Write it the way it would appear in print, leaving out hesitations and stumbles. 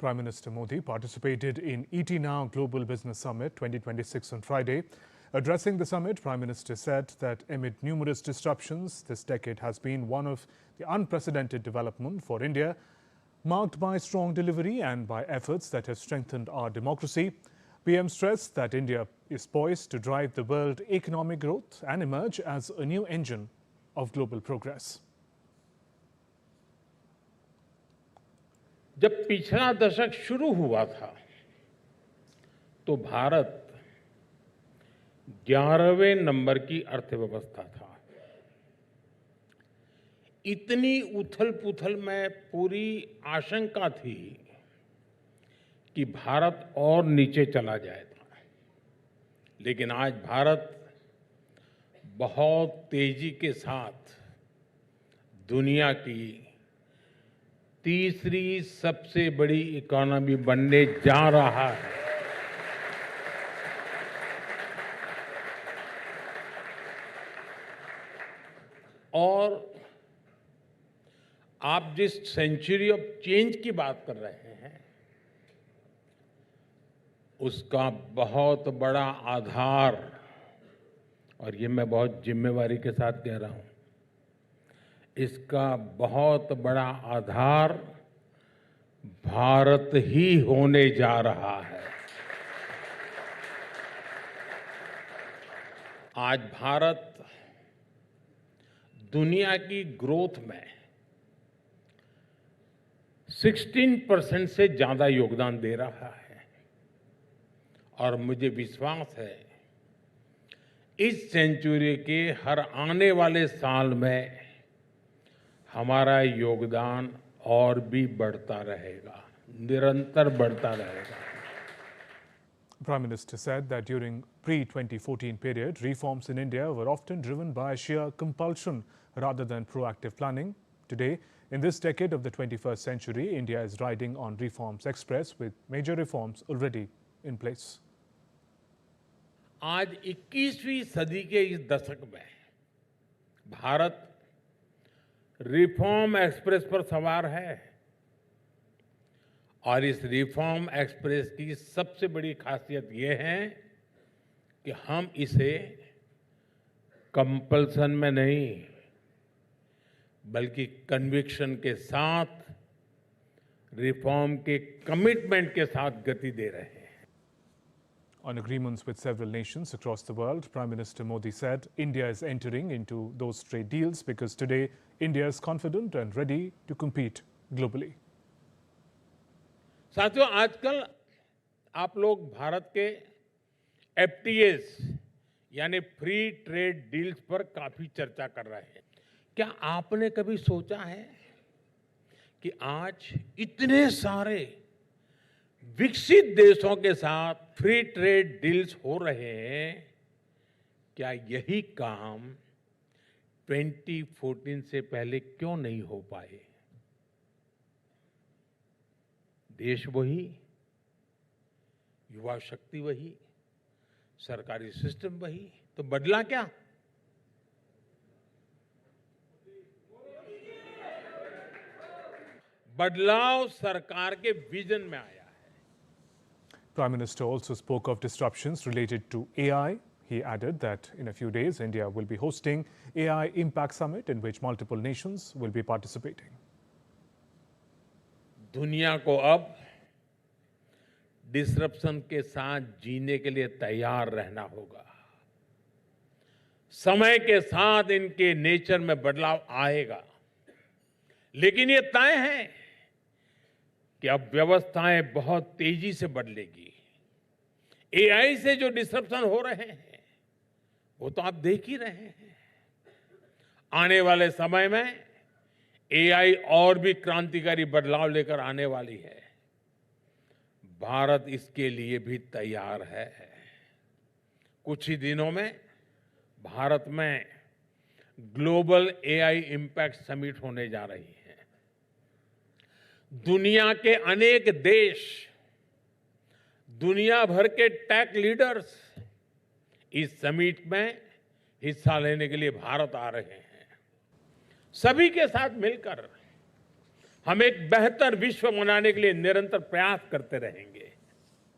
Prime Minister Modi participated in ET Now Global Business Summit 2026 on Friday. Addressing the summit, Prime Minister said that amid numerous disruptions, this decade has been one of the unprecedented development for India, marked by strong delivery and by efforts that have strengthened our democracy. PM stressed that India is poised to drive the world economic growth and emerge as a new engine of global progress. जब पिछला दशक शुरू हुआ था तो Bharat 11वें number की अर्थव्यवस्था था। इतनी उथल-पुथल में पूरी आशंका थी कि भारत और नीचे चला जाएगा, लेकिन आज भारत बहुत तेजी के साथ दुनिया की तीसरी सबसे बड़ी इकोनॉमी बनने जा रहा है। और आप जिस सेंचुरी ऑफ चेंज की बात कर रहे हैं, उसका बहुत बड़ा आधार, और ये मैं बहुत जिम्मेवारी के साथ कह रहा हूं, इसका बहुत बड़ा आधार भारत ही होने जा रहा है। आज भारत दुनिया की ग्रोथ में 16% से ज्यादा योगदान दे रहा है और मुझे विश्वास है इस सेंचुरी के हर आने वाले साल में हमारा योगदान और भी बढ़ता रहेगा, निरंतर बढ़ता रहेगा। Prime Minister said that during pre-2014 period, reforms in India were often driven by sheer compulsion rather than proactive planning. Today, in this decade of the 21st century, India is riding on reforms express with major reforms already in place. आज 21वीं सदी के इस दशक में Bharat reform express पर सवार है और इस रिफॉर्म एक्सप्रेस की सबसे बड़ी खासियत यह है कि हम इसे कंपल्सन में नहीं बल्कि कन्विक्शन के साथ, रिफॉर्म के कमिटमेंट के साथ गति दे रहे हैं। On agreements with several nations across the world, Prime Minister Modi said India is entering into those trade deals because today India is confident and ready to compete globally. साथियों, आजकल आप लोग भारत के एफटीएस यानी फ्री ट्रेड डील्स पर काफी चर्चा कर रहे हैं। क्या आपने कभी सोचा है कि आज इतने सारे विकसित देशों के साथ फ्री ट्रेड डील्स हो रहे हैं, क्या यही काम 2014 से पहले क्यों नहीं हो पाए? देश वही, युवा शक्ति वही, सरकारी सिस्टम वही, तो बदला क्या? बदलाव सरकार के विजन में आया। Prime Minister also spoke of disruptions related to AI. He added that in a few days, India will be hosting AI Impact Summit in which multiple nations will be participating. दुनिया को अब disruption के साथ जीने के लिए तैयार रहना होगा। समय के साथ इनके नेचर में बदलाव आएगा, लेकिन ये तय है कि अब व्यवस्थाएं बहुत तेजी से बदलेगी। एआई से जो डिसरप्शन हो रहे हैं वो तो आप देख ही रहे हैं। आने वाले समय में एआई और भी क्रांतिकारी बदलाव लेकर आने वाली है। भारत इसके लिए भी तैयार है। कुछ ही दिनों में भारत में ग्लोबल एआई इम्पैक्ट समिट होने जा रही है। दुनिया के अनेक देश, दुनिया भर के टेक लीडर्स इस समिट में हिस्सा लेने के लिए भारत आ रहे हैं। सभी के साथ मिलकर हम एक बेहतर विश्व बनाने के लिए निरंतर प्रयास करते रहेंगे।